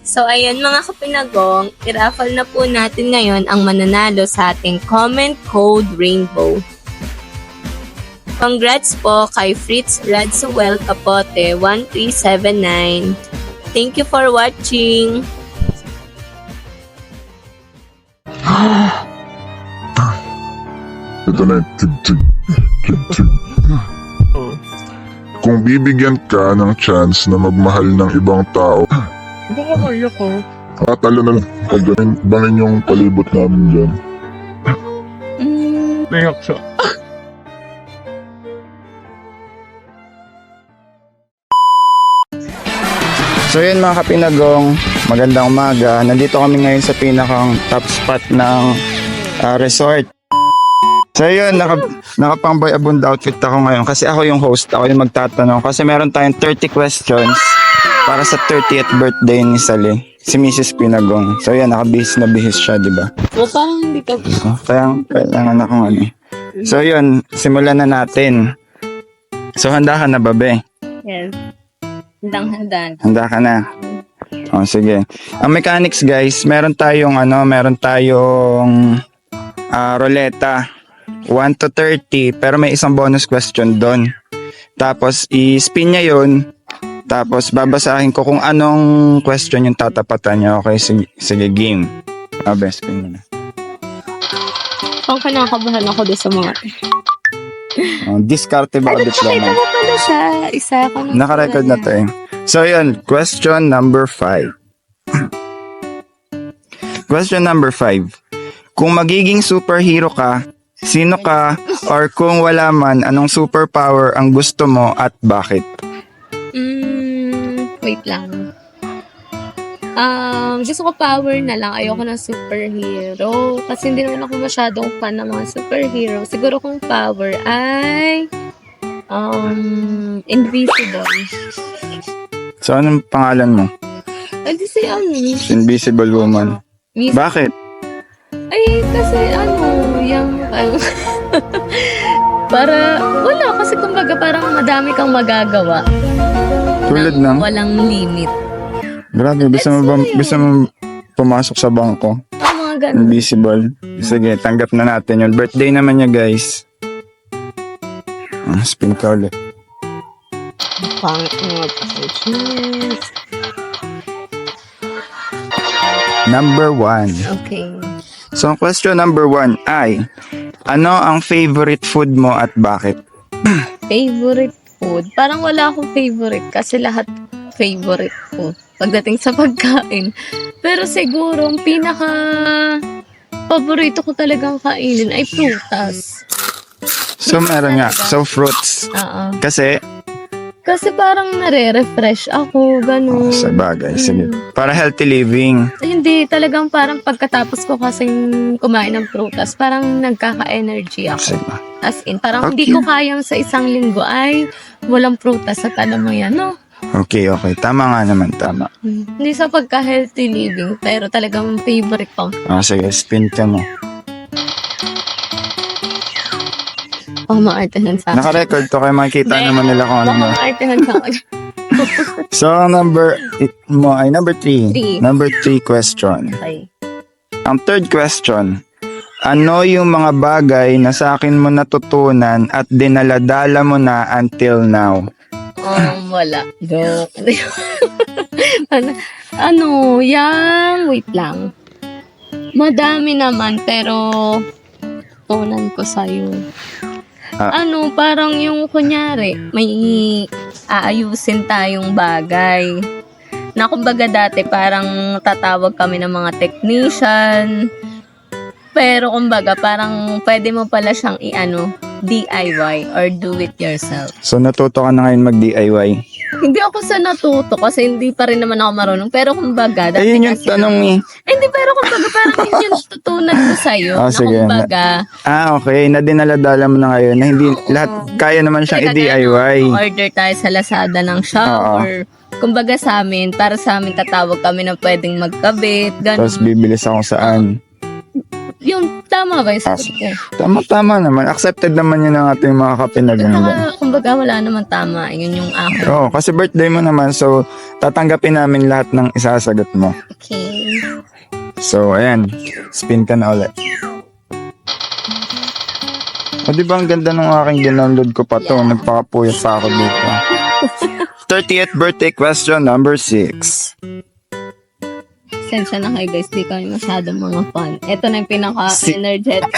So, ayan mga kapinagong, i-raffle na po natin ngayon ang mananalo sa ating comment code Rainbow. Congrats po kay Fritz Radsuel Capote 1379. Thank you for watching. Ito na yung tig-tig. Kung bibigyan ka ng chance na magmahal ng ibang tao, Baka kaya ko. talo na lang. Bangin yung palibot namin dyan. Nayak siya. So yun mga kapinagong, magandang umaga. Nandito kami ngayon sa pinakang top spot ng resort. So yun, nakapang-boy abunda outfit ako ngayon kasi ako yung host, ako yung magtatanong kasi meron tayong 30 questions para sa 30th birthday ni Sally, si Mrs. Pinagong. So yan, nakabihis na bihis siya, di ba? O, parang hindi ka... Kaya kailangan akong ano. So yun, simulan na natin. So handa ka na ba, be? Yes. Handang-handaan. Handa ka na? O, sige. Ang mechanics guys, meron tayong roleta. 1 to 30, pero may isang bonus question doon. Tapos, i-spin niya yun. Tapos, babasahin ko kung anong question yung tatapatan niya. Okay, sige game. Spin mo na. Pang kinakabahan ako doon sa mga... Diskarte ba o diploma? Nakita mo pala siya. Isa ako na. Naka-record na to eh. So, yun. Question number 5. Question number 5. Kung magiging superhero ka, sino ka, or kung wala man, anong superpower ang gusto mo at bakit? Wait lang. Gusto ko power na lang. Ayoko ng superhero. Kasi hindi naman ako masyadong fan ng mga superhero. Siguro kung power ay... invisible. So, anong pangalan mo? Ay, di siya Invisible Woman. Bakit? Ay, kasi yung... para... Wala, kasi kumbaga parang madami kang magagawa. Tulad Nang ng? walang limit. Grabe, gusto mo pumasok sa bangko? Mga ganun. Invisible. Sige, tanggap na natin yun. Birthday naman niya, guys. Spin ka ulit. Pangit mga pasensya. Number 1. Okay. So, ang question number 1 ay, ano ang favorite food mo at bakit? Favorite food? Parang wala akong favorite kasi lahat favorite ko pagdating sa pagkain. Pero siguro, ang pinaka paborito ko talagang kainin ay prutas. So, meron nga. So, fruits. Oo. Kasi, parang nare-refresh ako, ganun. sa bagay. Sige. Para healthy living. Hindi, talagang parang pagkatapos ko kasing kumain ng prutas, parang nagkaka-energy ako. Sige. As in, parang Okay. hindi ko kayang sa isang linggo ay walang prutas sa tanong mo yan, no? Okay. Tama nga naman. Tama. Hindi sa pagka-healthy living, pero talagang favorite ko. Sige. Spin ka mo. Maartehan sa akin. Naka-record to kaya makikita naman nila kung ano na. Maartehan sa akin. So, number 3. Three. Number 3 question. Okay. Ang third question. Ano yung mga bagay na sa akin mo natutunan at dinaladala mo na until now? Wala. Joke. Wait lang. Madami naman, pero tunan ko sa'yo. Parang yung kunyari, may aayusin tayong bagay. Na kumbaga dati parang tatawag kami ng mga technician. Pero kumbaga parang pwede mo pala siyang DIY or do it yourself. So, natuto ka na ngayon mag-DIY? Hindi ako sa natuto kasi hindi pa rin naman ako marunong. Pero kumbaga, dati Ayun yung kasi... tanong eh. Hindi, pero kumbaga parang yun yung tutunan ko sa'yo. Sige. Kumbaga... Okay. Na dinaladala mo na ngayon na hindi lahat kaya naman siyang i-DIY. Order tayo sa Lazada ng shower. Kumbaga sa amin, para sa amin tatawag kami na pwedeng magkabit. Ganun. Tapos bibili sa kung saan. Yung tama ba yung sagot ko? Tama naman. Accepted naman yun ng ating mga kapinagong. Saka, kumbaga, wala naman tama. Yun yung akin. Oo, kasi birthday mo naman, so tatanggapin namin lahat ng isasagot mo. Okay. So, ayan. Spin ka na ulit. O, di ba ang ganda ng aking download ko pa to? Nagpakapuyat pa ako dito. 30th birthday question number 6. Sensya na kayo guys, di kami masyadong mga fun. Ito na yung pinaka-energetic.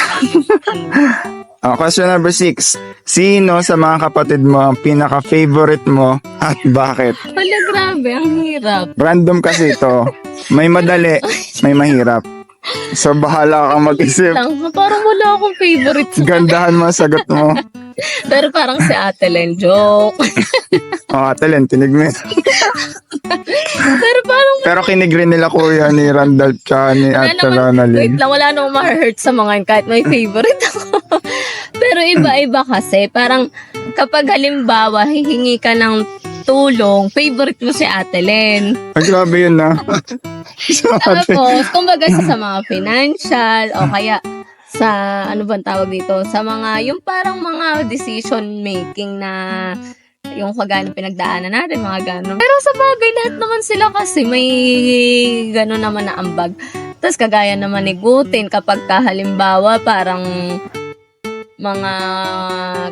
Question number 6. Sino sa mga kapatid mo ang pinaka-favorite mo at bakit? Wala, grabe, ang hirap. Random kasi ito. May madali, may mahirap. So, bahala kang mag-isip. Parang wala akong favorite. Gandahan mo ang sagot mo. Pero parang si Ate Len, joke. Ate Len, tinig mo yun. Pero parang Pero kinig rin nila kuya ni Randall tsaka ni Ate wait Ronaldin. lang, wala namang ma-hurt sa mga yun kahit may favorite ako. Pero iba-iba kasi, parang kapag halimbawa, hihingi ka ng tulong, favorite mo si Ate Len. Ay, grabe yun na. Tapos, kumbaga sa mga financial, o kaya sa, ano bang tawag dito, sa mga, yung parang mga decision making na, yung kagano pinagdaanan natin, mga gano'n. Pero sa bagay, lahat naman sila kasi may gano'n naman na ambag. Tapos kagaya naman ni Gutin, kapag halimbawa, parang mga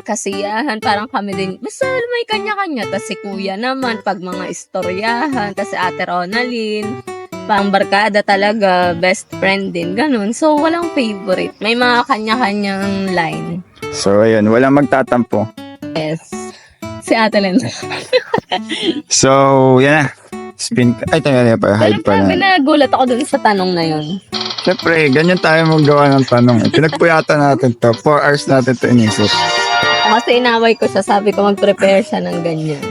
kasiyahan, parang kami din, basta may kanya-kanya. Tapos si Kuya naman, pag mga istoryahan, tapos si Ate Ronaldin, pang barkada talaga, best friend din, ganun. So, walang favorite. May mga kanya-kanyang line. So, ayun, walang magtatampo. Yes. Si Ate Len. So, yan na. Spin ka. Ay, tayo pa. Pero Hide pa grabe, na. nagulat ako dun sa tanong na yun. Siyempre, ganyan tayo magawa ng tanong. Pinagpuyatan natin to. 4 hours natin to inisip. Kasi inaway ko siya, sabi ko mag-prepare siya ng ganyan.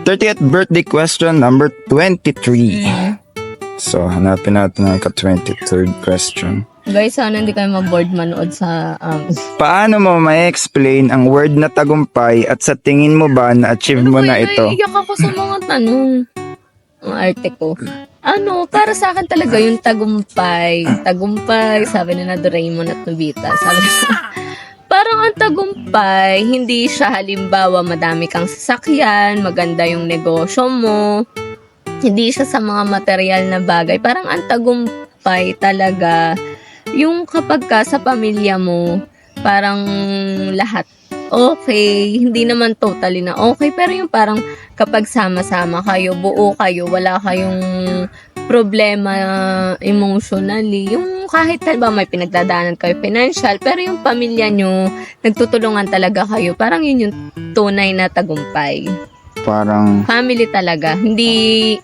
30th birthday question number 23. So, hanapin natin ang ka-23rd question. Guys, sana hindi kayo ma-board manood sa Paano mo ma-explain ang word na tagumpay at sa tingin mo ba na-achieve mo na ito? Iyak ako sa mga tanong. Ang arte ko. Para sa akin talaga yung tagumpay. Tagumpay, sabi ni na Doraemon at Nobita. Sabi nila, parang ang tagumpay, hindi siya halimbawa madami kang sasakyan, maganda yung negosyo mo, hindi siya sa mga material na bagay. Parang ang tagumpay talaga, yung kapag ka sa pamilya mo, parang lahat okay, hindi naman totally na okay, pero yung parang kapag sama-sama kayo, buo kayo, wala kayong problema emotionally, yung kahit halimbawa may pinagdadaanan kayo financial, pero yung pamilya nyo, nagtutulungan talaga kayo, parang yun yung tunay na tagumpay. Parang, Family talaga, hindi,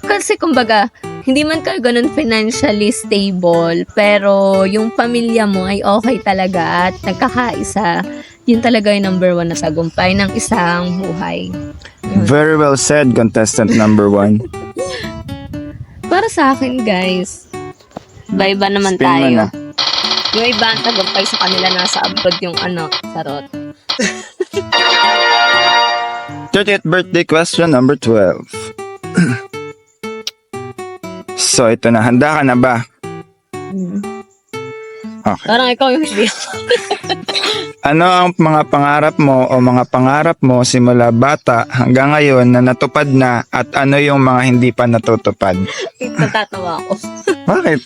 kasi kumbaga, hindi man kayo ganun financially stable, pero yung pamilya mo ay okay talaga at nagkakaisa, yun talaga yung number 1 na tagumpay ng isang buhay. very well said, contestant number 1. Para sa akin, guys, iba-iba naman Spin mo tayo. na. Yung iba ang tagumpay sa kanila, nasa abroad yung sarot. 30th birthday question number 12. So, ito na. Handa ka na ba? Okay. Parang ikaw yung hindi. Ano ang mga pangarap mo o mga pangarap mo simula bata hanggang ngayon na natupad na at ano yung mga hindi pa natutupad? Natatawa ako. Bakit?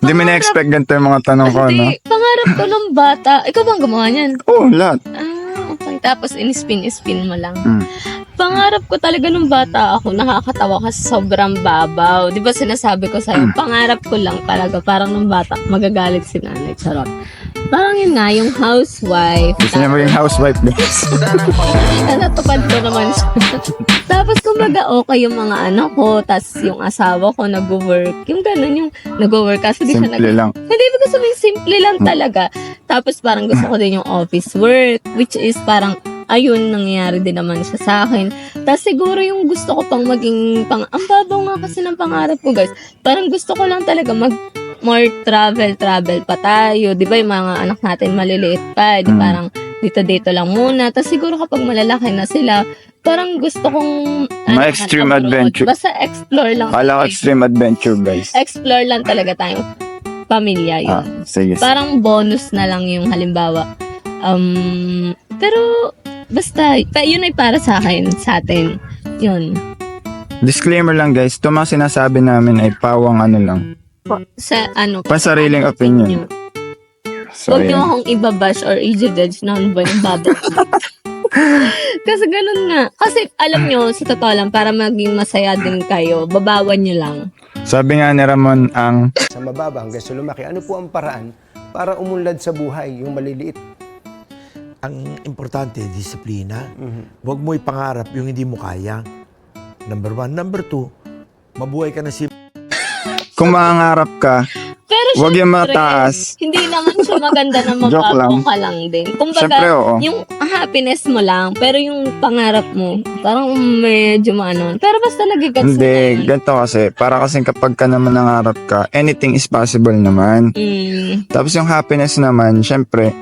Hindi mo na-expect ganito yung mga tanong ko, no? Hindi, pangarap ko ng bata. Ikaw bang gumawa niyan? Oo, lahat. Okay. Tapos in-spin mo lang. Mm. Pangarap ko talaga nung bata ako, nakakatawa kasi sobrang babaw. Di ba sinasabi ko sa'yo, pangarap ko lang talaga, parang nung bata, magagalit si nanay, charot. Parang yun nga, yung housewife. Gusto niya maging housewife, guys. Natupad ko naman siya. Tapos kumbaga okay yung mga anak ko, tas yung asawa ko nag-work. Yung ganun, yung nag-work kasi di siya Simple lang. Hindi ko sabihin simple lang talaga. Tapos parang gusto ko din yung office work, which is parang ayun, nangyayari din naman siya sa akin. Tapos siguro yung gusto ko pang maging, ang babaw nga kasi ng pangarap ko, guys. Parang gusto ko lang talaga more travel pa tayo. Di ba yung mga anak natin maliliit pa, di parang dito lang muna. Tapos siguro kapag malalaki na sila, parang gusto kong Extreme abroad. adventure. Basta explore lang. Kala ko extreme adventure, guys. Explore lang talaga tayo. pamilya yun. Sige. Parang bonus na lang yung halimbawa. Pero basta, yun ay para sa akin, sa atin. Yun. Disclaimer lang guys, ito mga sinasabi namin ay pawang ano lang. Sa ano. Pansariling opinion. So, Huwag niyo ayan. akong ibabash or i-judge na ano ba yung babag. Kasi ganun nga. Kasi alam nyo, sa totoo lang, para maging masaya din kayo, babawan nyo lang. Sabi nga ni Ramon ang Sa mababa hanggang sa lumaki. Ano po ang paraan para umunlad sa buhay, yung maliliit? Ang importante, disiplina. Huwag mo ipangarap yung hindi mo kaya. Number 1. Number 2, mabuhay ka na kung mangangarap ka, Pero Huwag yung syempre, mataas. Hindi naman siya maganda na Joke lang. mababaw ka lang din. Kumbaga, Syempre, oo. yung happiness mo lang, pero yung pangarap mo, parang medyo maano. Pero basta nagigets mo na Hindi, yun. ganito kasi. Para kasing kapag ka naman nangarap ka, anything is possible naman. Tapos yung happiness naman, syempre,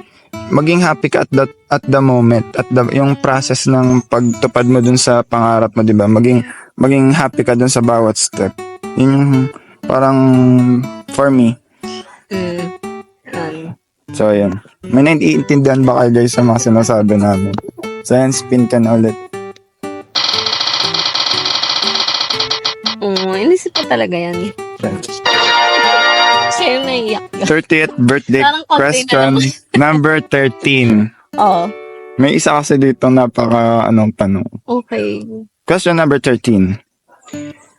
maging happy ka at the moment, yung process ng pagtupad mo dun sa pangarap mo, di ba? Maging happy ka dun sa bawat step. Yun yung parang for me. Yan. So, yun. May naiintindihan ba kayo guys sa mga sinasabi namin? So, yan, spin ka na ulit. Inisip ko talaga yan. Siya yung naiyak ka. 30th birthday Parang konti na question number 13. Oo. May isa kasi dito napaka tanong. Okay. Question number 13.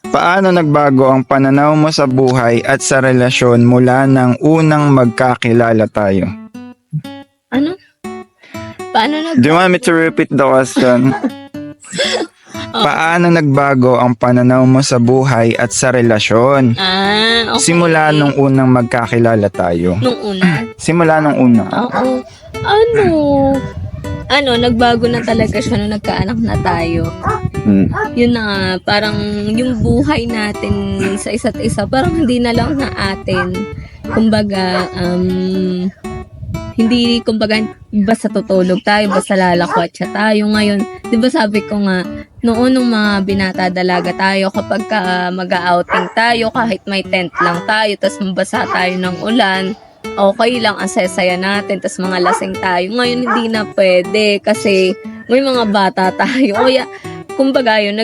Paano nagbago ang pananaw mo sa buhay at sa relasyon mula nang unang magkakilala tayo? Ano? Paano Do you want me to repeat the question? Paano nagbago ang pananaw mo sa buhay at sa relasyon? okay. Simula nung unang magkakilala tayo. Nung una? Simula nung una. Oo. Nagbago na talaga siya nung nagkaanak na tayo. Yun na nga, parang yung buhay natin sa isa't isa, parang hindi na lang na atin. Kumbaga, hindi, basta tutulog tayo, basta lalakwat siya tayo. Ngayon, di ba sabi ko nga, noon nung mga binata dalaga tayo, kapag mag-outing tayo, kahit may tent lang tayo, tas mabasa tayo ng ulan, okay lang, ang saya natin, tas mga lasing tayo. Ngayon, hindi na pwede, kasi may mga bata tayo. Kaya, kumbaga yun,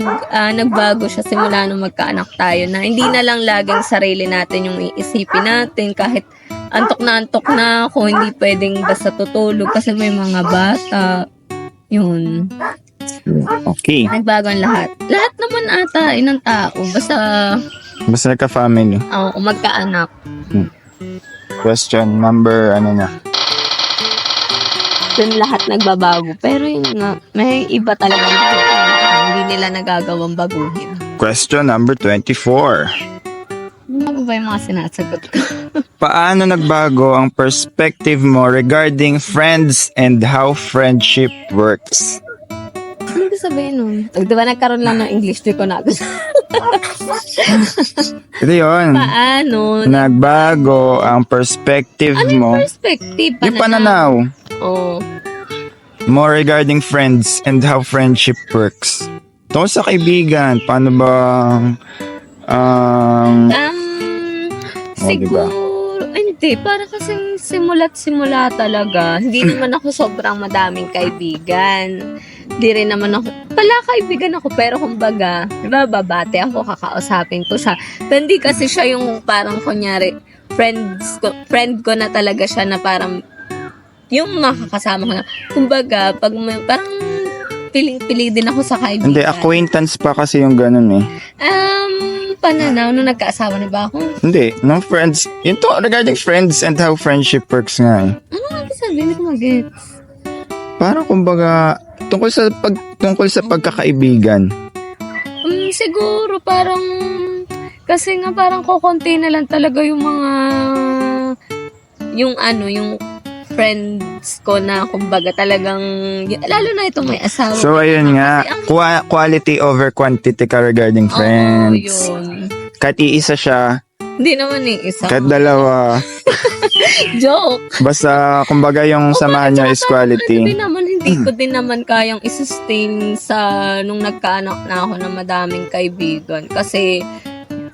nagbago siya simula nung magkaanak tayo, na hindi na lang laging sarili natin yung iisipin natin, kahit antok na ako, hindi pwedeng basta tutulog kasi may mga bata. Yun. Okay. Nagbago ang lahat. Lahat naman ata, inang tao. Basta, Basta nagka-family. magkaanak. Question number, Dun lahat nagbabago. Pero yun nga, may iba talaga hindi nila nagagawang baguhin. Question number 24. Ano ba yung mga sinasagot ko? Paano nagbago ang perspective mo regarding friends and how friendship works? Ano ba sabihin nun? Di ba nagkaroon lang ng English? Di ko na Ito yun. Paano? Nagbago ang perspective Ano mo. yung perspective? Yung pananaw Oo. mo regarding friends and how friendship works. Tungkol sa kaibigan, paano ba Siguro, hindi. Para kasing simula talaga. Hindi naman ako sobrang madaming kaibigan. Hindi rin naman ako, kaibigan ako, pero kumbaga, diba, babate ako, kakausapin ko siya. Pero hindi kasi siya yung parang kunyari, friend ko na talaga siya na parang, yung makakasama ko na. Kumbaga, pag parang piling-pili din ako sa kaibigan. Hindi, acquaintance pa kasi yung ganun eh. Pananaw, nung nagkaasawa na ba ako? Hindi, no friends. Yun to, regarding friends and how friendship works nga eh. Ano nga sabi? Hindi ko mag-get. Parang kumbaga, tungkol sa pagkakaibigan. Siguro parang, kasi nga parang kukunti na lang talaga yung mga, yung friends ko na kumbaga talagang, lalo na itong may asawa. So, ayun nga, quality over quantity ka regarding friends. Oo, yun. Kahit iisa siya, Hindi naman isa. kahit dalawa, Joke. basta kumbaga yung samahan niya is quality. Hindi ko din naman kayang isustain sa nung nagkaanak na ako ng madaming kaibigan. Kasi,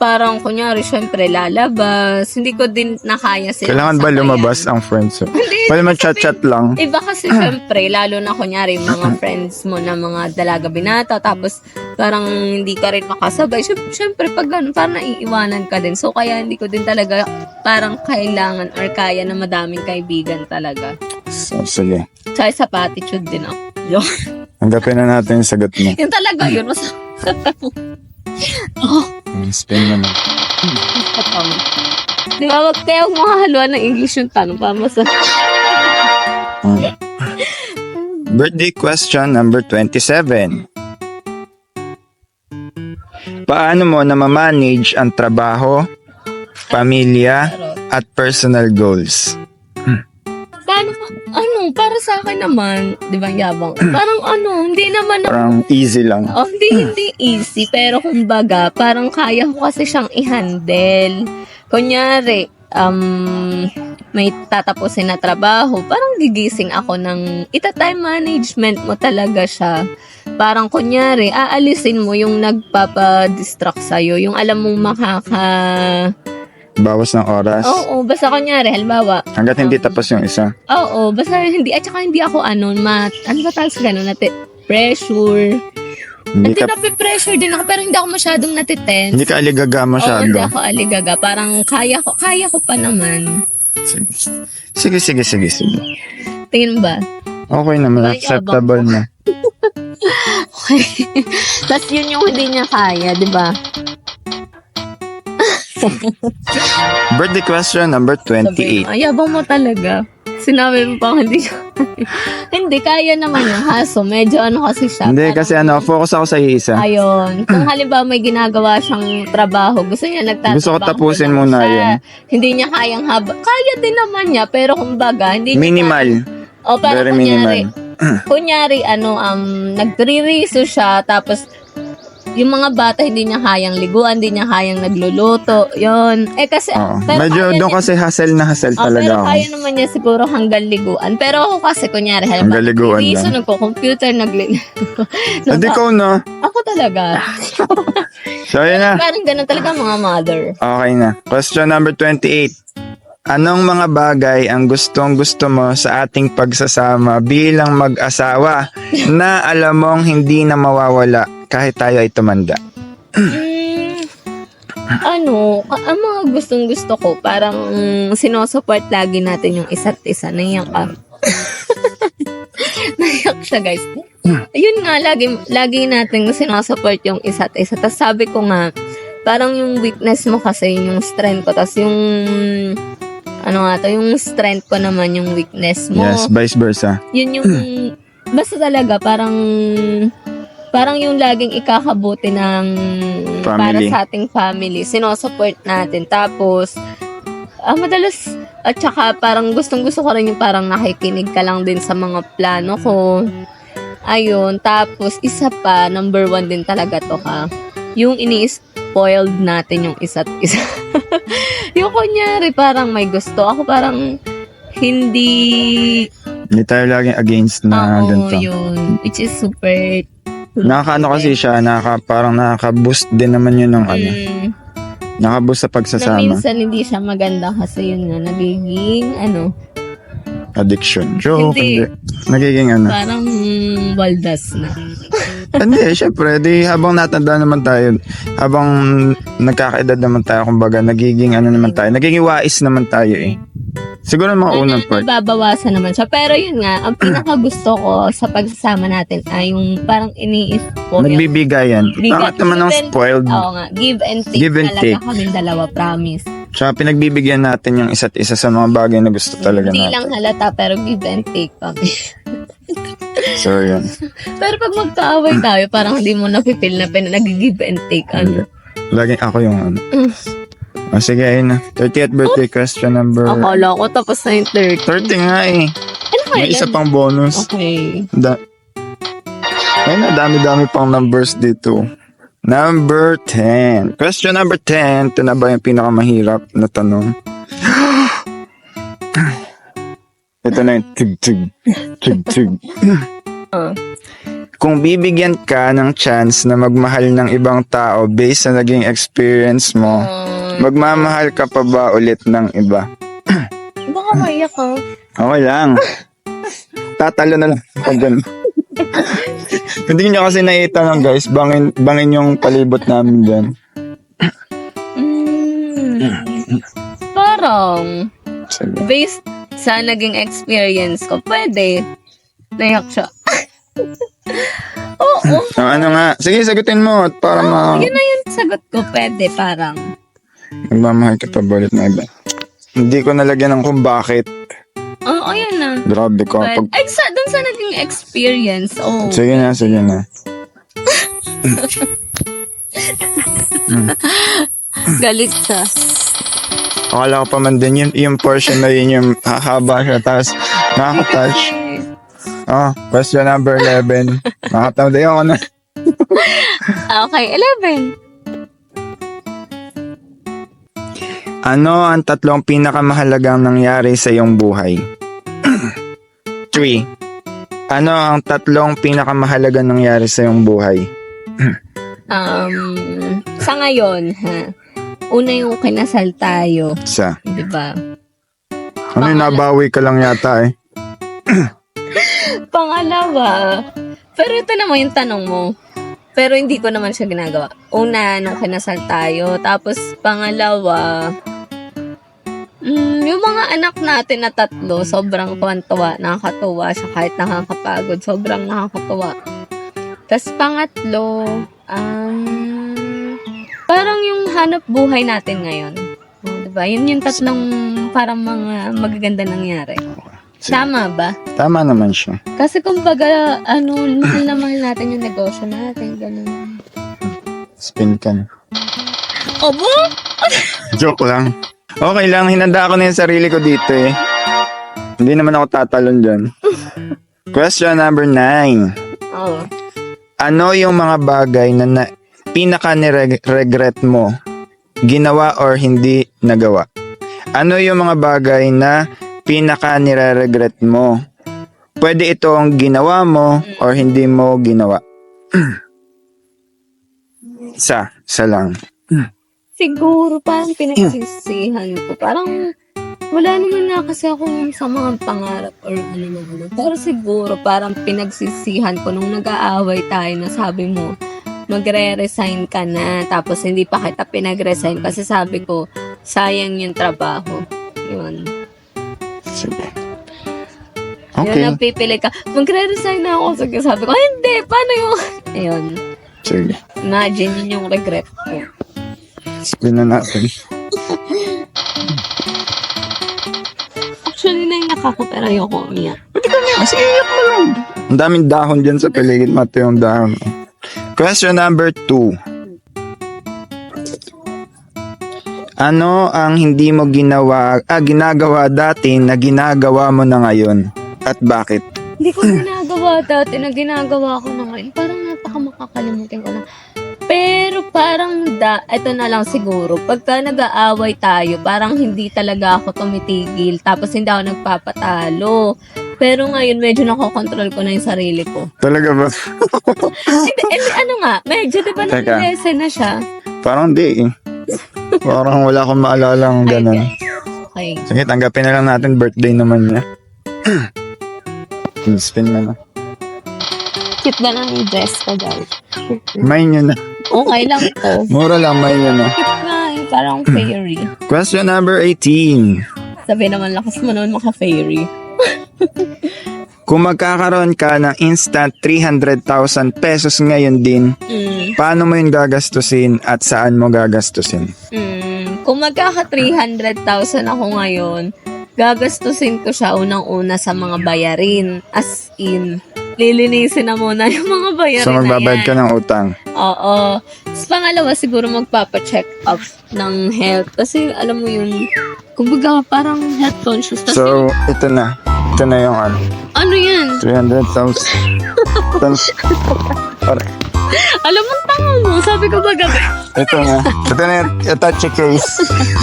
parang kunyari, syempre lalabas. Hindi ko din nakaya sila. Kailangan ba sabayan. lumabas ang friends? Pwede man chat-chat lang. Iba kasi syempre, lalo na kunyari mga friends mo na mga dalaga binata, tapos parang hindi ka rin makasabay. Syempre, pag ganun, parang naiiwanan ka din. So, kaya hindi ko din talaga parang kailangan or kaya na madaming kaibigan talaga. So, sige. Tsaka sa attitude din ako. Yun. Tanggapin na natin yung sagot mo. Yun talaga yun. Mas oh, Spin mo na. katama. Di ba, kaya huwag mga haluan ng English yung tanong para mas... Birthday question number 27. Paano mo na ma-manage ang trabaho, pamilya, at personal goals? Paano, para sa akin naman, di ba, yabang, parang hindi naman Parang easy lang. Oh, hindi easy, pero kumbaga, parang kaya ko kasi siyang i-handle. Kunyari, may tatapusin na trabaho, parang gigising ako ng ita-time management mo talaga siya. Parang kunyari, aalisin mo yung nagpapadistract sa'yo, yung alam mong Bawas ng oras. Oo, basta kunyari, halimbawa, Hanggat hindi tapos yung isa. oo, basta hindi, at saka hindi ako ano ba tawag sa gano'n, pressure. Hindi Hindi ka, nape-pressure din ako, pero hindi ako masyadong natitense. hindi ka aligaga Oo, hindi masyado. ako aligaga. Parang kaya ko pa naman. Sige. Tingin ba? Okay naman. Ay, Acceptable na. Okay. Tapos yun yung hindi niya kaya, di ba? Birthday question number Sabi 28. mo, ayabang mo talaga. Sinabi mo pa hindi ko. Hindi, kaya naman yung haso. Medyo kasi siya. Hindi, Parang- kasi focus ako sa isa. Ayun. Kung halimbawa may ginagawa siyang trabaho, gusto niya nagtatrabaho. Gusto ko tapusin lang muna siya. yun. Hindi niya kayang haba. Kaya din naman niya, pero kumbaga, hindi niya Minimal. O, parang Very kunyari, nagre-reso siya, tapos, yung mga bata, hindi niya kayang liguan, hindi niya kayang nagluluto, yon. Kasi, Oo. pero Medyo kaya doon niya- kasi hassle na hassle talaga pero ako. kaya naman niya siguro hanggang liguan. Pero ako kasi, kunyari, Hanggang liguan reso, lang. nagko-computer, Hindi ko na. Ako talaga. So, yun na. Parang ganun talaga mga mother. Okay na. Question number 28. Anong mga bagay ang gustong-gusto mo sa ating pagsasama bilang mag-asawa na alam mong hindi na mawawala kahit tayo ay tumanda? Ang mga gustong-gusto ko, parang sinusupport lagi natin yung isa't isa. Naiyak ka. Naiyak siya, guys. Ayun nga, lagi natin sinusupport yung isa't isa. Tapos sabi ko nga, parang yung weakness mo kasi yung strength ko. Tapos yung, yung strength ko naman yung weakness mo. Yes, vice versa. Yun yung, basta talaga, parang yung laging ikakabuti ng para Family. sa ating family. Sinusupport natin. Tapos, madalas, at saka parang gustong-gusto ko rin yung parang nakikinig ka lang din sa mga plano ko. Ayun. Tapos, isa pa, number 1 din talaga to ha. Yung ini-spoiled natin yung isa't isa. Yung kunyari, parang may gusto. Ako parang hindi... Hindi tayo laging against na ganito. Yun. Which is super... Nakakaano kasi siya, parang nakaka-boost din naman yun ng nakaka-boost sa Na pagsasama. minsan hindi siya maganda kasi yun nga, nagiging Addiction. Joke, Hindi. Nagiging parang waldas na. Hindi, syempre, habang natanda naman tayo, habang nagkakaedad naman tayo, kumbaga, nagiging nagiging wais naman tayo eh. Siguro mga unang part. Nababawasan naman siya. Pero yun nga, ang pinakagusto ko sa pagsasama natin ay yung parang ini-spoil. Nagbibigayan. Bakit naman ang spoiled? Oo nga, give and take Give and talaga take. kaming dalawa, promise. Tsaka pinagbibigyan natin yung isa't isa sa mga bagay na gusto talaga Hindi natin. lang halata, pero give and take kami. So, yun. Pero pag magkaaway tayo, parang hindi mo napipil na nag-give and take. Laging ako yung sige, ayun na. 30th birthday question number... Akala ko tapos na yung 30. 30 nga eh. Ano kaya May isa yan? pang bonus. Okay. Ayun na, dami-dami pang numbers dito. Number 10. Question number 10. Ito na ba yung pinakamahirap na tanong? Ito na yung tig-tig. Tig-tig. Kung bibigyan ka ng chance na magmahal ng ibang tao based sa naging experience mo, magmamahal ka pa ba ulit ng iba? Baka maiyak ka. Okay lang. Tatalo na lang pag ganun. Hindi nyo kasi naitanong guys, bangin yung palibot namin dyan. Parang, Sige. based sa naging experience ko, pwede. Naiyak siya. Oo. Ano nga? Sige, sagutin mo at para Yun na yung sagot ko. Pwede, parang. magmamahal ka pa ba ulit ng iba? Hindi ko nalagyan ng kung bakit. Oo, yun na. Grabe ko. But, ay, dun sa naging experience, Sige na, sige na. galit siya. Akala ko pa man din yung portion na yun yung hahaba siya tapos nakaka-touch. Oh, question number 11. Nakatawa din ako na. Okay, 11. Ano ang 3 pinakamahalagang nangyari sa iyong buhay? 3. Ano ang 3 pinakamahalagang nangyari sa iyong buhay? Sa ngayon, ha? Una yung kinasal tayo, Isa. di ba? Ano yung nabawi ka lang yata eh? Pangalawa, pero ito naman yung tanong mo. Pero hindi ko naman siya ginagawa. Una, nung kinasal tayo. Tapos, pangalawa, yung mga anak natin na 3, sobrang tuwan-tuwa. Nakakatuwa siya kahit nakakapagod. Sobrang nakakatuwa. Tapos, pangatlo, parang yung hanap buhay natin ngayon. Diba? Yun yung 3 parang mga magaganda nangyari. Tama ba? Tama naman siya. Kasi kumbaga, mahal na mahal natin yung negosyo natin, ganun. Spin ka na. Obo? Joke lang. Okay lang, hinanda ko na yung sarili ko dito eh. Hindi naman ako tatalon dyan. Question number 9. Oo. Ano yung mga bagay na pinaka-regret mo? Ginawa or hindi nagawa? Ano yung mga bagay na pinaka-nire-regret mo? Pwede itong ginawa mo or hindi mo ginawa. Isa lang. Siguro, parang pinagsisihan ko. Parang, wala naman nga kasi ako sa mga pangarap or ano. Pero siguro, parang pinagsisihan ko nung nag-aaway tayo na sabi mo, magre-resign ka na. Tapos, hindi pa kita pinag-resign kasi sabi ko, sayang yung trabaho. Yun. Sige. Yun, Okay. napipili ka. Magre-resign na ako. Sige, sabi ko, hindi, paano yung... Ayun. Sige. Imagine yun yung regret ko. Spin na natin. Actually, naiyak ako, pero ayoko umiyak. Mas iyak mo lang. Ang daming dahon dyan sa paligid, Mate, yung dahon. Question number 2. Ano ang hindi mo ginagawa dati na ginagawa mo na ngayon? At bakit? Hindi ko ginagawa dati na ginagawa ko na ngayon. Parang napakamakakalimutin ko na. Pero parang ito na lang siguro. Pagka nag-aaway tayo, parang hindi talaga ako tumitigil. Tapos hindi ako nagpapatalo. Pero ngayon, medyo nakokontrol ko na yung sarili ko. Talaga ba? Ano nga, medyo diba Teka. nag-lesson na siya? Parang di eh. Parang wala akong maalalang ganun. Okay. Sige, tanggapin na lang natin. Birthday naman niya. Spin na na. Cute na lang yung dress ko, guys. May nyo na. Okay lang to. Mura lang, may nyo na. Cute nga yung parang fairy. Question number 18. Sabi naman, lakas mo naman maka-fairy. Kung magkakaroon ka ng instant 300,000 pesos ngayon din, paano mo yun gagastusin at saan mo gagastusin? Kung magkaka 300,000 ako ngayon, gagastusin ko siya unang-una sa mga bayarin. As in, lilinisin na muna yung mga bayarin So magbabayad na ka yan. ng utang. Oo. Tapos pangalawa, siguro magpapacheck up ng health. Kasi alam mo yun, kumbaga parang health conscious. Tapos So, ito na. Ito na yung ano yan? 300,000. Alam mo, tanga mo. Sabi ko ba gabi? Ito na. Ito na yung attach case.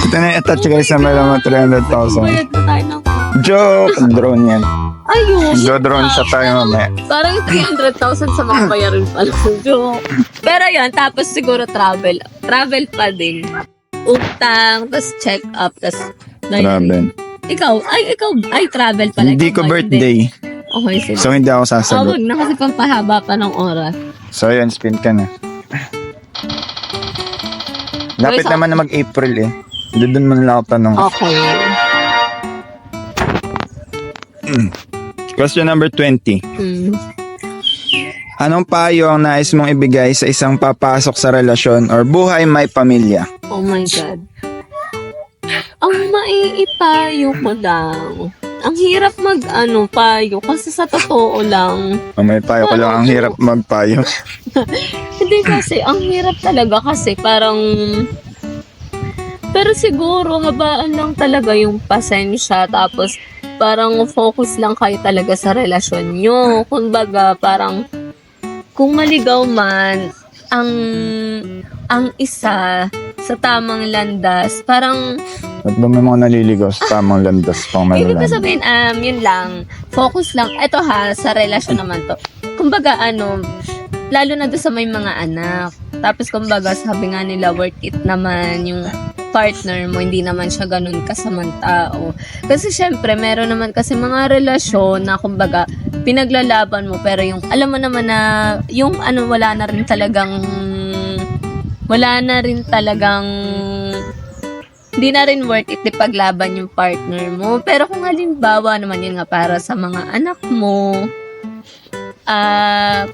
Ito na yung attach case na meron mo 300,000. Bayad na tayo ng Joke! Drone yan. Ayun. Do-drone sa tayo mamaya. Parang 300,000 sa mga bayarin pala. Joke. Pero yun, tapos siguro travel. Travel pa din. Utang, tapos check up, tapos Travel. Ikaw, travel pala. Hindi Ikaw ko ba? birthday. Okay, sige. So, hindi ako sasagot. Wag na kasi pampahaba pa ng oras. So, yun, spin ka na. Lapit Guys, naman na mag-April eh. Doon mo nila ako tanong. Okay. Question number 20. Hmm. Anong payo ang nais mong ibigay sa isang papasok sa relasyon or buhay may pamilya? Oh my God. Ang maiipayo ko lang. Ang hirap payo kasi sa totoo lang. May payo ko lang, ang hirap magpayo. Hindi kasi, ang hirap talaga kasi parang... Pero siguro, habaan lang talaga yung pasensya. Tapos, parang focus lang kayo talaga sa relasyon nyo. Kumbaga, parang... Kung maligaw man, ang isa sa tamang landas, parang... At ba may mga naliligaw sa tamang landas pang Ibig ko malalaman? sabihin, yun lang. Focus lang. Ito sa relasyon naman to. Kumbaga, lalo na doon sa may mga anak. Tapos, kumbaga, sabi nga nila, worth it naman yung partner mo. Hindi naman siya ganun kasamang tao. Kasi, syempre, meron naman kasi mga relasyon na, kumbaga, pinaglalaban mo. Pero yung, alam mo naman na, yung wala na rin talagang hindi na rin worth it ipaglaban yung partner mo. Pero kung halimbawa naman yun nga para sa mga anak mo,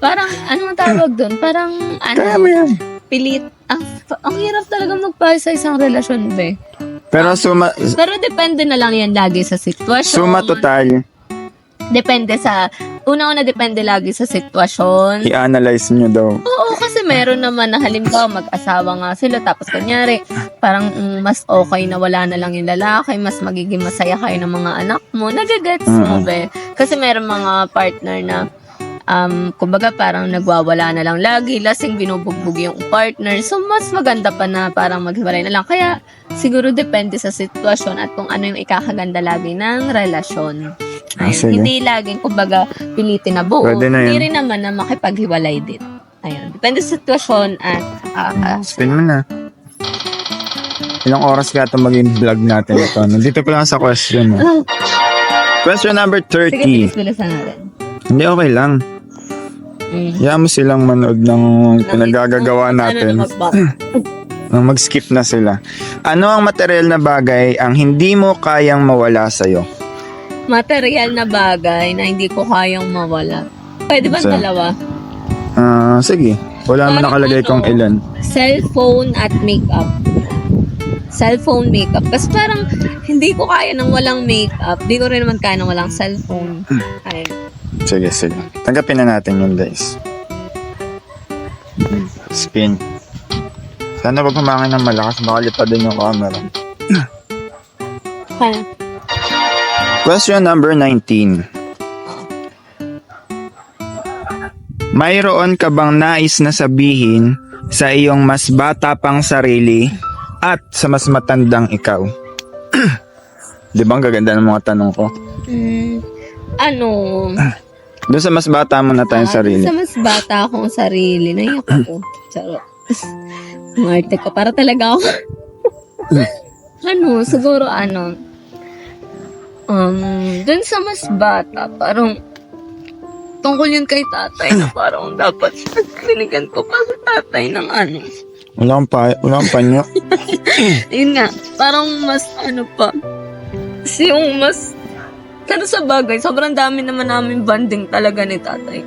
parang, anong tawag doon? Parang, Kaya mo yan. pilit. Ang hirap talaga magpayo sa isang relasyon, be. Pero Pero depende na lang yan lagi sa sitwasyon. suma total, Depende sa, una-una depende lagi sa sitwasyon. i-analyze nyo daw. Oo, kasi meron naman na halimbawa mag-asawa nga sila tapos kunyari parang mas okay na wala na lang yung lalaki, mas magiging masaya kayo ng mga anak mo. Nagagets mo, be? Kasi meron mga partner na kumbaga parang nagwawala na lang lagi, lasing binubugbog yung partner. So, mas maganda pa na parang maghiwalay na lang. Kaya, siguro depende sa sitwasyon at kung ano yung ikakaganda lagi ng relasyon. Ayun, Sige. hindi laging, kumbaga, pilitin na buo. Pwede na yun. Hindi rin naman na makipaghiwalay din. Ayun, depende sa sitwasyon at Spin mo na. Ilang oras kaya ito maging vlog natin ito? Nandito pa lang sa question mo. Question number sige, 30. bilis-bilisan natin. Hindi, okay lang. Hayaan mo silang manood ng pinagagagawa natin. Mag-skip na sila. Ano ang material na bagay ang hindi mo kayang mawala sa'yo? Material na bagay na hindi ko kayang mawala. Pwede ba Sir. dalawa? Sige. Wala naman Parang nakalagay kung ilan. Cellphone at makeup. Cellphone, makeup. Kasi parang hindi ko kaya ng walang makeup. Hindi ko rin naman kaya ng walang cellphone. Ayun. Sige. Tanggapin na natin yun, guys. Spin. Sana wag humangin ng malakas. Baka lipadin yung camera. Kaya. Question number 19. Mayroon ka bang nais na sabihin sa iyong mas bata pang sarili at sa mas matandang ikaw? Di ba ang gaganda ng mga tanong ko? Doon sa mas bata mo na tayong sarili. Sa mas bata akong sarili. Naiyak ako. Charot. Marte ko. Para talaga ako. Siguro dun sa mas bata, parang tungkol yun kay tatay na parang dapat binigyan ko pa sa tatay ng Walang panyo. Yun nga, parang mas pa. Kasi yung mas, sa bagay, sobrang dami naman namin bonding talaga ni tatay.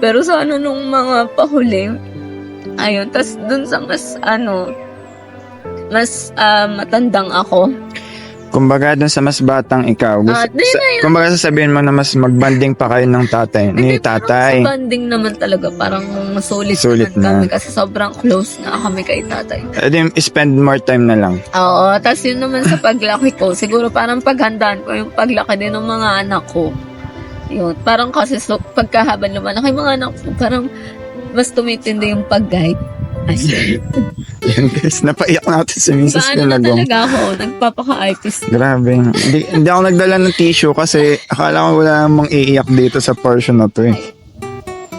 Pero sa nung mga pahuli, ayun, tas dun sa mas matandang ako. Kumbaga doon sa mas batang ikaw. Kumbaga sasabihin mo na mas magbanding pa kayo ng tatay. Ni tatay. Sa bonding naman talaga, parang sulit na. naman kami kasi sobrang close na kami kay tatay. Edi spend more time na lang. Oo, tas yun naman sa paglaki ko, siguro parang paghandaan ko yung paglaki din ng mga anak ko. Yun, parang kasi pagkahabang lumalaki yung mga anak ko, parang mas tumitindi yung pag-guide. Ay, Yan guys, napaiyak natin si Mrs. paano na Pinagong. talaga ako? Nagpapaka-artist. Grabe. Hindi ako nagdala ng tissue kasi akala ko wala namang iiyak dito sa portion na to eh.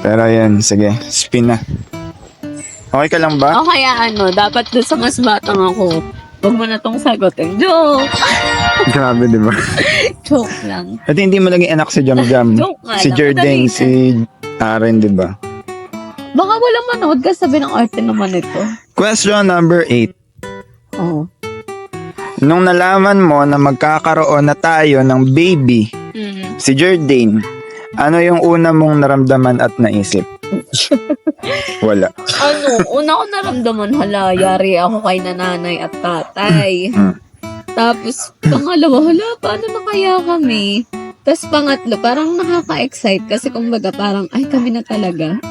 Pero yan, sige, spin na. Okay ka lang ba? O kaya dapat doon sa mas batang ako, huwag mo na tong sagutin. Joke! Grabe, di ba? Joke lang. At hindi mo naging anak si Jam Jam. Joke nga Si lang. Jordan, Madali si Aren, di ba? Baka walang manood kasi sabi ng arte naman ito. Question number 8. Oo. Nung nalaman mo na magkakaroon na tayo ng baby, si Jordan, ano yung una mong naramdaman at naisip? Wala. Una ko naramdaman, yari ako kay nanay at tatay. Tapos, pangalawa, paano na kaya kami? Tapos pangatlo, parang nakaka-excite kasi kumbaga parang, ay kami na talaga.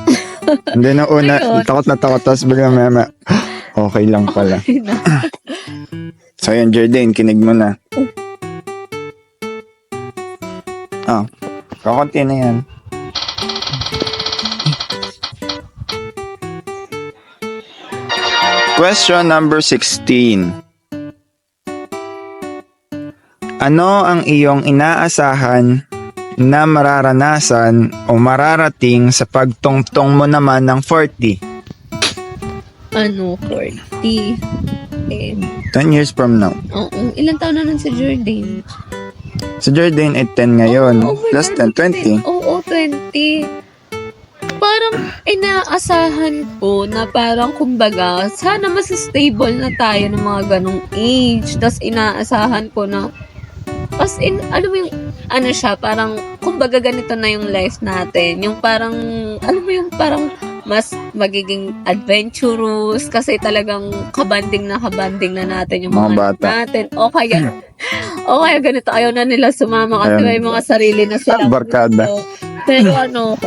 Hindi na una, Ayun. takot na takot, tapos bigla mama, okay lang pala. So yun, Jordan, kinig mo na. Kakunti na yan. Question number 16. Ano ang iyong inaasahan na mararanasan o mararating sa pagtungtong mo naman ng 40? 40. 10 years from now. Oo, ilang taon na nun si Jordan? Si Jordan ay 10 ngayon. Oh my Plus God, 10, 20. Oo, 20. Parang inaasahan ko na parang kumbaga, sana mas stable na tayo ng mga ganong age. Tapos inaasahan ko na, as in, alam mo yung, siya, parang, kumbaga ganito na yung life natin. Yung parang, alam mo yung parang, mas magiging adventurous kasi talagang kabanding na natin yung Mga mga bata. natin. O kaya ganito, ayaw na nila sumama kasi Ayan. may mga sarili na sila. Barkada. Pero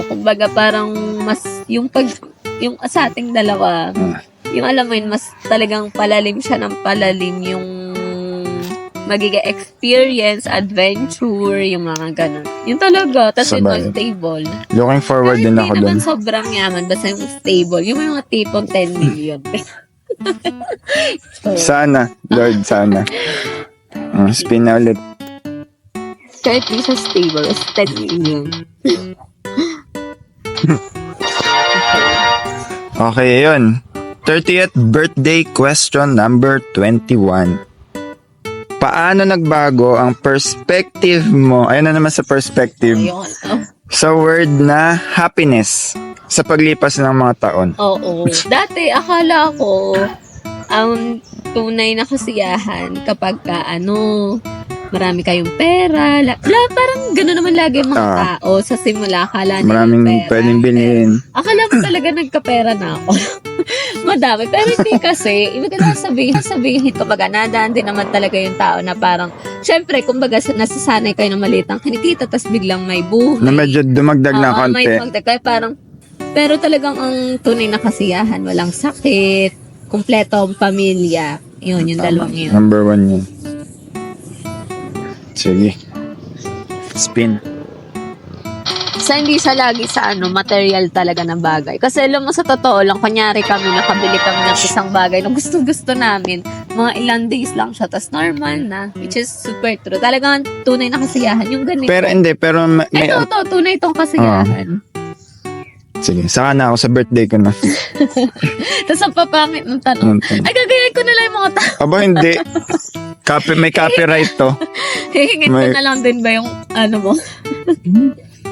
kumbaga parang mas, yung sa ating dalawa, yung alam mo yun, mas talagang palalim siya ng palalim yung magiging experience, adventure, yung mga ganun. Yun talaga. Tapos yun, Sabay. stable. Looking forward din ako Hindi dun. naman sobrang yaman, basta yung stable. Yung mga tipong 10 million. So, Sana, Lord, sana. Spin na ulit. kahit di siya stable, is 10 million. Okay, yun. 30th birthday question number 21. Paano nagbago ang perspective mo, ayun na naman sa perspective, Ayun. sa word na happiness sa paglipas ng mga taon? Oo. Dati, akala ko, ang tunay na kasiyahan kapag marami kayong pera. Parang gano'n naman lagi yung mga tao. Sa simula, akala nila Maraming pera. pwedeng bilhin. Akala ko talaga nagkapera na ako. Madami. Pero hindi kasi. Ibig na sabihin kumbaga, nadaan din naman talaga yung tao na parang, syempre, kumbaga, nasasanay kayo ng maliit ang kinikita, tapos biglang may buhay. Na medyo dumagdag na Oo, may konti. dumagdag. Kaya parang, pero talagang ang tunay na kasiyahan, walang sakit, kumpleto ang pamilya. Yun, yung dalawang yun. Number 1 yun. Sige. Spin. So, hindi siya lagi sa material talaga na bagay. Kasi alam mo, sa totoo lang, kunyari kami, nakabili kami ng isang bagay na gusto namin. Mga ilang days lang siya, tas normal na. Which is super true. Talagang tunay na kasiyahan. Yung ganito. Pero may... Ito, tunay itong kasiyahan. Sige, saka na ako sa birthday ko na. Tapos ang papangit ng tanong, ay gagayain ko na lang yung mga tao. Aba, hindi. May copyright to. Hihingin ko na lang din ba yung mo?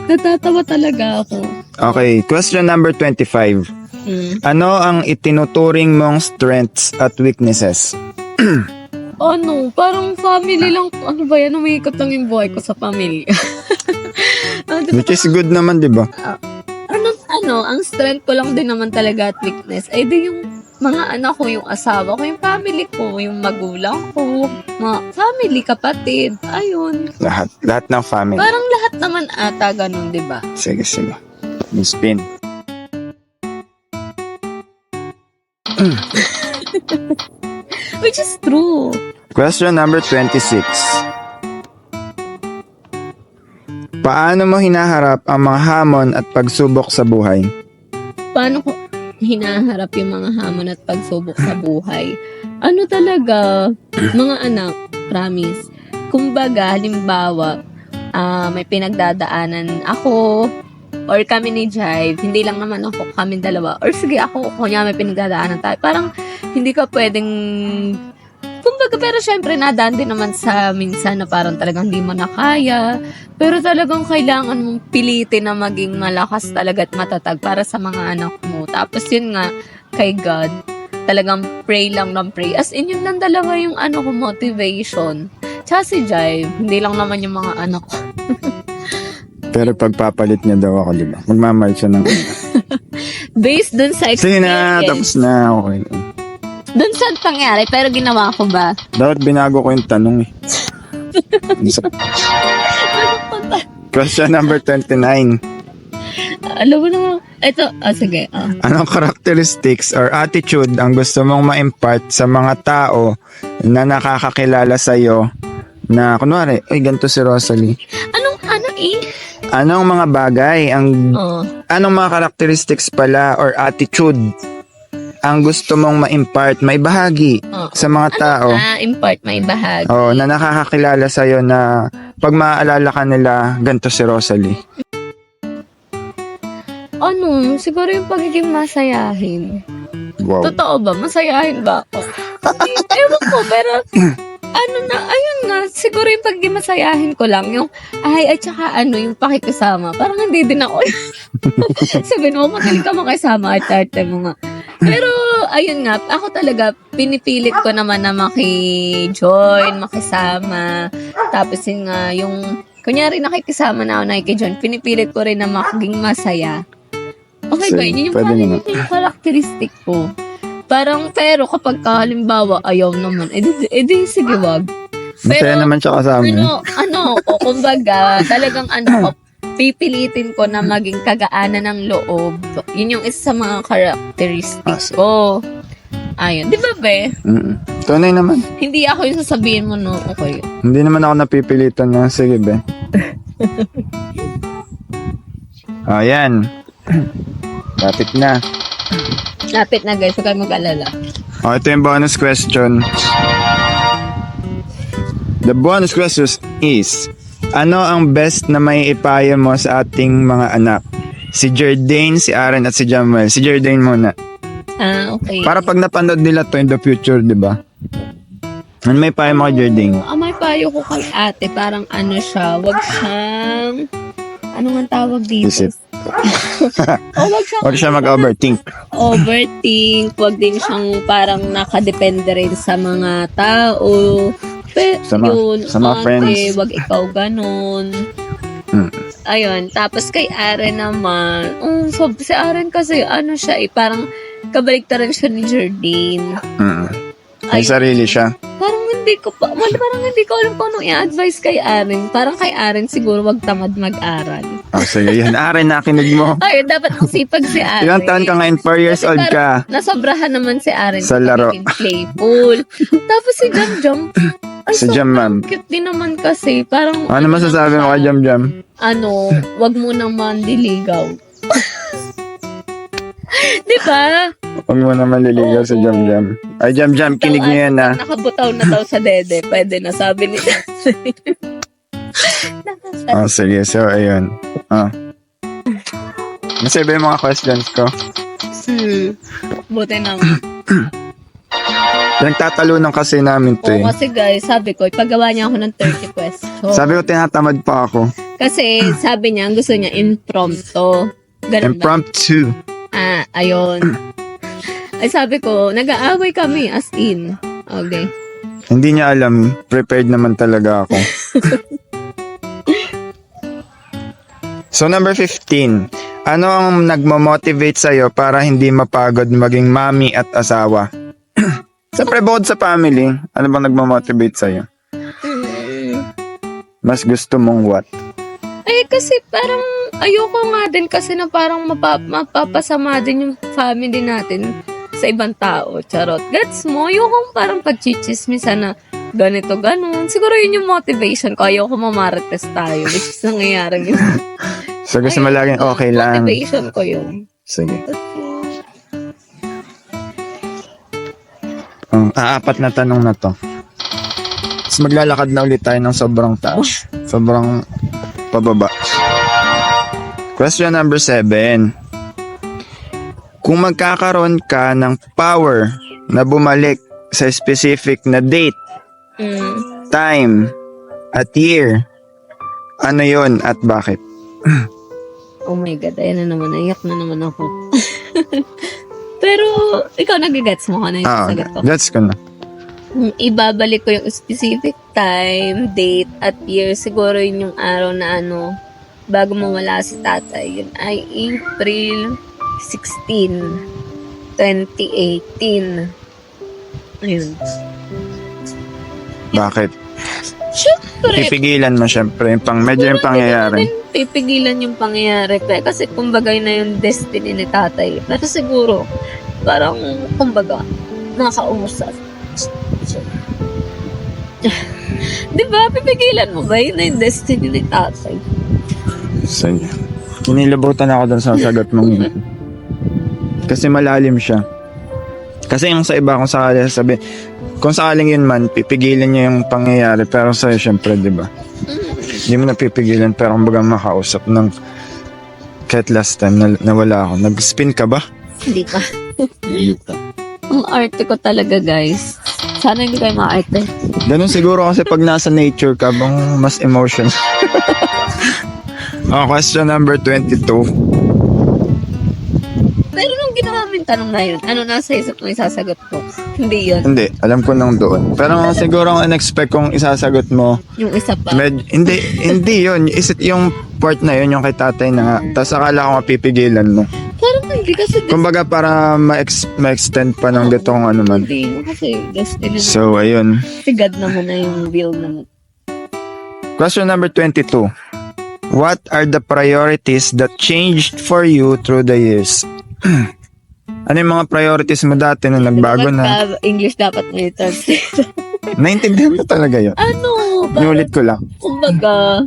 Natatawa talaga ako. Okay, question number 25. Ano ang itinuturing mong strengths at weaknesses? Parang family lang. Ano ba yan? Umiikot lang yung buhay ko sa pamilya. Which is good naman, di ba? Ang strength ko lang din naman talaga at weakness, ay di yung mga anak ko, yung asawa ko, yung family ko, yung magulang ko, mga family, kapatid, ayun. Lahat ng family. Parang lahat naman ata ganun, di ba? Sige. Spin. Which is true. Question number 26. Paano mo hinaharap ang mga hamon at pagsubok sa buhay? Paano ko, hinaharap yung mga hamon at pagsubok sa buhay. Ano talaga, mga anak, promise. Kumbaga, halimbawa, may pinagdadaanan ako or kami ni Jive, hindi lang naman ako, kami dalawa. Or sige, ako, kunya may pinagdadaanan tayo. Parang, hindi ka pwedeng, kumbaga, pero syempre, nadaan din naman sa minsan na parang talagang hindi mo na kaya. Pero talagang kailangan mong pilitin na maging malakas talaga at matatag para sa mga anak mo. Tapos yun nga, kay God, talagang pray lang ng pray. As in, yun lang talaga yung motivation. Tsaka si Jive, hindi lang naman yung mga anak ko. Pero pagpapalit niya daw ako, di ba? Magmamahal siya ng... Based dun sa Sige na, experience. tapos na. Okay. Dun sa pangyari, pero ginawa ko ba? Dapat binago ko yung tanong eh. Question number 29. Alam mo naman, ito, sige. Anong characteristics or attitude ang gusto mong ma-impart sa mga tao na nakakakilala sa'yo na, kunwari, ay, ganito si Rosalie. Anong mga bagay, anong mga characteristics pala or attitude ang gusto mong ma-impart, may bahagi sa mga tao? Impart, may bahagi. Na nakakakilala sa'yo na pag maaalala ka nila, ganito si Rosalie. Siguro yung pagiging masayahin. Wow. Totoo ba? Masayahin ba ako? Ewan ko, pero ayun nga, siguro yung pagiging masayahin ko lang, yung, at saka yung pakikisama. Parang hindi din ako. Sabihin mo, magaling ka makisama, arte mo nga. Pero, ayun nga, ako talaga, pinipilit ko naman na maki-join, makisama. Tapos yun nga, yung, kunyari nakikisama na ako, nakikijoin, pinipilit ko rin na maging masaya. Okay ba? Yun yung characteristic ko. Parang, pero kapag halimbawa, ayaw naman, edi sige, wag. Masaya naman siya kasama. Kumbaga, talagang pipilitin ko na maging kagaanan ng loob. Yun yung isa sa mga characteristics ko. Ayun, di ba, be? Tunay naman. Hindi ako yung sasabihin mo, no? Okay. Hindi naman ako napipilitan na, sige, be. Ayan. Lapit na. Lapit na, guys. Huwag kayo mag-alala. Ito yung bonus question. The bonus question is, ano ang best na may ipayo mo sa ating mga anak? Si Jardine, si Aaron, at si Jamuel. Si Jardine muna. Okay. Para pag napanood nila to in the future, di ba? Ano may payo mo kay Jardine? May payo ko kay ate. Parang siya, wag siyang, ano nga tawag dito? Isip. Wag siya mag-overthink. Overthink. Wag din siyang parang nakadepende rin sa mga tao. Sa mga friends. Wag ikaw ganun. Ayun. Tapos kay Aaron naman, si Aaron kasi siya parang kabaliktaran siya ni Jardine. May sarili siya. Parang hindi ko alam kung anong i-advise kay Aaron. Parang kay Aaron siguro wag tamad mag-aral. Sige, yan. Aaron, nakinig mo. Ayun, dapat masipag si Aaron. Ilang taon ka ngayon? 4 years old ka. Nasobrahan naman si Aaron Sa laro. Playful. Tapos si Jam. Si Jam, ma'am. Cute din naman kasi. Parang, Ano masasabi mo kay Jam? wag mo naman diligaw. Di ba? Huwag mo naman liligaw sa Jam. Ay, Jam, kinig niyo yan, ha? Nakabutaw na daw sa dede. Pwede na, sabi ni Sige. So, ayun. Nasabi yung mga questions ko. Buti naman. Nagtatalunan kasi namin to eh. Kasi guys, sabi ko, ipagawa niya ako ng 30 questions. Sabi ko, tinatamad pa ako. Kasi sabi niya, gusto niya impromptu. Ganun ba? Impromptu. Ayun. Ay sabi ko, nag-aaway kami as in. Okay. Hindi niya alam, prepared naman talaga ako. So number 15, ano ang nagmo-motivate sa'yo para hindi mapagod maging mami at asawa? Siyempre bukod sa family, ano bang nagmo-motivate sa'yo? Mas gusto mong what? Kasi parang ayoko nga din kasi na parang mapapasama din yung family natin sa ibang tao. Charot. Gets mo? Ayoko parang pagchichismisan na ganito, ganun. Siguro yun yung motivation ko. Ayoko mamarites tayo. Which is nangyayari yun. So gusto mo laging okay lang. Motivation ko yun. Sige. apat na tanong na to. Tapos maglalakad na ulit tayo ng sobrang taas. Sobrang pababa. Question number 7. Kung magkakaroon ka ng power na bumalik sa specific na date, time, at year, ano yon at bakit? Oh my God, ayan na naman. Naiyak na naman ako. Pero, ikaw nagigets mo ano yung sagot ko. Gets ko na. Kung ibabalik ko yung specific time, date, at year, siguro yun yung araw na bago mawala si tatay. Yun ay April 16, 2018. Ayun. Bakit? Siyempre, Pipigilan mo syempre yung medyo yung pangyayari. pipigilan yung pangyayari. Kasi kumbaga yun na yung destiny ni tatay. Pero siguro, parang kumbaga, nakausap. Di ba? Pipigilan mo ba? Yun na yung destiny ni tatay. Sige. Kinilabutan ako dun sa sagot mong yun. Kasi malalim siya. Kasi yung sa iba, kung sakali sabi, kung sakaling yun man, pipigilan niya yung pangyayari. Pero sa'yo, syempre, di ba? Hindi mo na pipigilan, pero kumbaga makausap ng kahit last time na wala ako. Nag-spin ka ba? Hindi ka. Ang arte ko talaga, guys. Sana hindi kayo maarte. Ganun siguro kasi pag nasa nature ka, bang mas emotion. Question number 22. Pero nung ginawa mo yung tanong na yun, ano nasa isip mo isasagot ko? Hindi yun. Hindi, alam ko nang doon. Pero siguro ang in-expect kong isasagot mo, Yung isa pa. hindi yun. Yung part na yun, yung kay tatay na nga. Tapos akala ko mapipigilan mo. Parang hindi kasi Kumbaga para ma-extend pa ng dito kung ano man. hindi mo kasi destiny na. So, ayun. Sigad naman na yung will na. Question number 22. What are the priorities that changed for you through the years? Ano yung mga priorities mo dati nung nagbago na? English dapat may translate. Naintindihan ko talaga yun. Inulit ko lang. Kumbaga,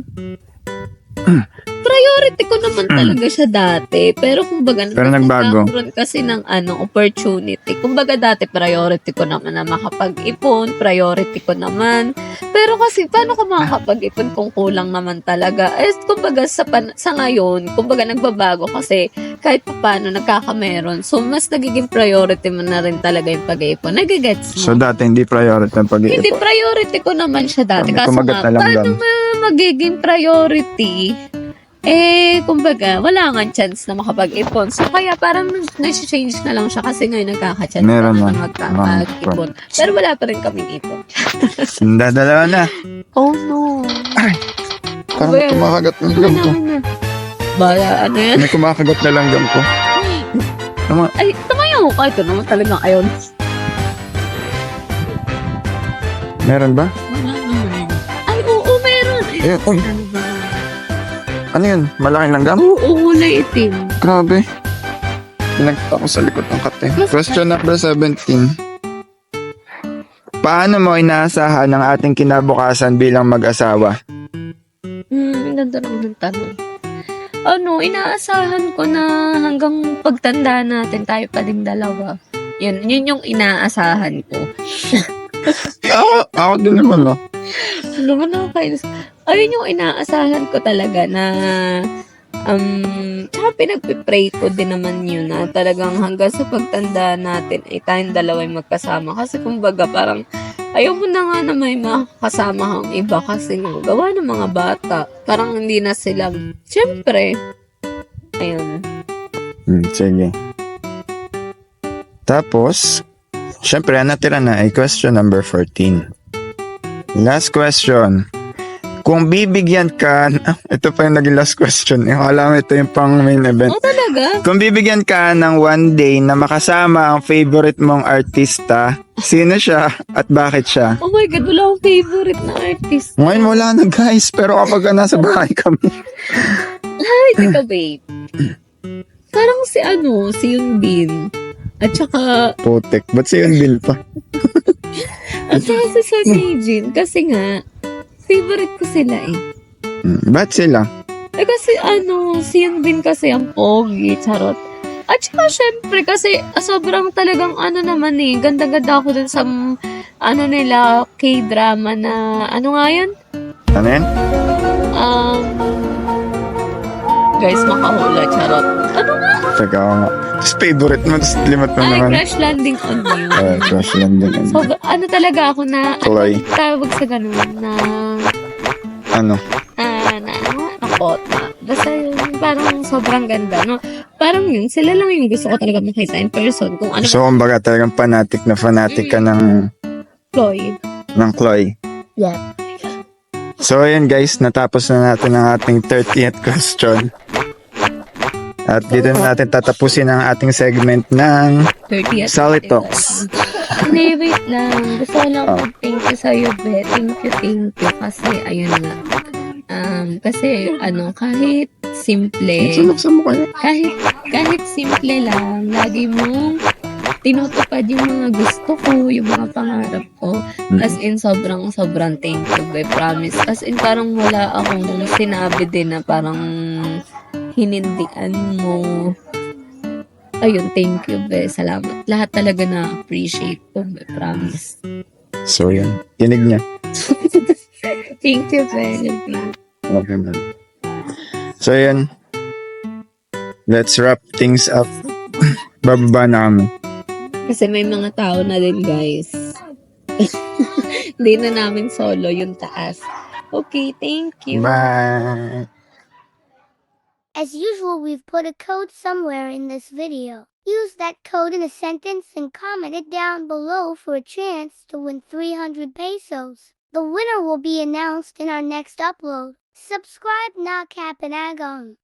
priority ko naman talaga siya dati. Pero kumbaga, Pero nagbago. nagkaroon kasi ng opportunity. Kumbaga dati, priority ko naman na makapag-ipon. Priority ko naman. Pero kasi, paano ka makakapag-ipon kung kulang naman talaga? Kumbaga, sa ngayon, kumbaga nagbabago kasi kahit pa paano nagkakameron. So, mas nagiging priority mo na rin talaga yung pag-ipon. Nagigets mo? So, dati hindi priority ang pag-iipon. Hindi, priority ko naman siya dati. May Kaso kumagat nga, na langgam. paano magiging priority? Kumbaga, wala nga chance na makapag-ipon. So, kaya parang nag-change na lang siya kasi ngayon nagkaka-chance Meron na na. magkaka-ipon. Pero wala pa rin kaming ipon. Dadalawa na. Oh, no. Parang Well, kumakagat ng langgam ko. Ano yan? May kumakagat na langgam ko. Ay, tumayo ko. Ito naman talagang ayaw. Meron ba? Wala naman. Ay, oo, meron. Ayun, uy. Ano ba? Ano yun? Malaking langgam? Oo, kulay itim. Grabe. Pinagta ko sa likod ng kate. Question number 17. Paano mo inaasahan ang ating kinabukasan bilang mag-asawa? Ganda naman ng tanong. Inaasahan ko na hanggang pagtanda natin tayo pa din dalawa. Yun yung inaasahan ko. Ako din naman, no? Ano ba nakakainis? Ayun yung inaasahan ko talaga na tsaka pinagpipray ko din naman yun na talagang hanggang sa pagtanda natin ay tayong dalawa yung magkasama. Kasi kumbaga parang ayaw mo na nga na may makasama kang iba kasi nga gawa ng mga bata. Parang hindi na sila, syempre, ayun. Sige. Tapos, syempre, ang natira na ay question number 14. Last question. Kung bibigyan ka, ito pa yung naging last question. Alam mo, ito yung pang main event. Oh, talaga? Kung bibigyan ka ng one day na makasama ang favorite mong artista, sino siya at bakit siya? Oh my God, wala akong favorite na artist. Ngayon wala na guys, pero kapag nasa bahay kami. Ay, teka babe. Parang si Yun Bin. At saka, Putek, ba't si Yun Bin pa? at saka si Sunny Jin. Kasi nga, favorite ko sila eh. Ba't sila? Kasi si Yun Bin kasi ang pogi, charot. At saka syempre kasi sobrang talagang ano naman eh, ganda-ganda ako dun sa ano nila, K-drama na, ano nga yun? Ano yan? Um, guys, makahula, charot. Ano nga? Teka ako nga. Tapos favorite mo, tapos limat mo Ay, naman. Crash Landing on You. Crush landing. So, ano talaga ako na, Chloe. ano tawag sa ganun, na, Ano? nakota. Basta yun, parang sobrang ganda, no? Parang yun, sila lang yung gusto ko talaga makita in person. Kung ano So, kumbaga talagang fanatic na fanatic ka ng Chloe. Chloe. Yeah. So, ayun guys, natapos na natin ang ating 30th question. At dito na natin tatapusin ang ating segment ng 30th. Sally Talks. Hindi, wait lang. Gusto ko lang thank you sa'yo, Be. Thank you. Kasi, ayun nga. Kasi, kahit simple, Sinuksan mo kaya? kahit simple lang, lagi mong tinutupad yung mga gusto ko, yung mga pangarap ko. As in, sobrang thank you, Be. Promise. As in, parang wala akong sinabi din na parang hinindian mo. Ayun, thank you, Be. Salamat. Lahat talaga na-appreciate ko, Be. Promise. So, yun. Tinig niya. Thank you, Be. Okay, man. So, yun. Let's wrap things up. Bababa na kami. Kasi may mga tao na din, guys. Hindi na namin solo yung taas. Okay, thank you. Bye! As usual, we've put a code somewhere in this video. Use that code in a sentence and comment it down below for a chance to win 300 pesos. The winner will be announced in our next upload. Subscribe na Kapanagon.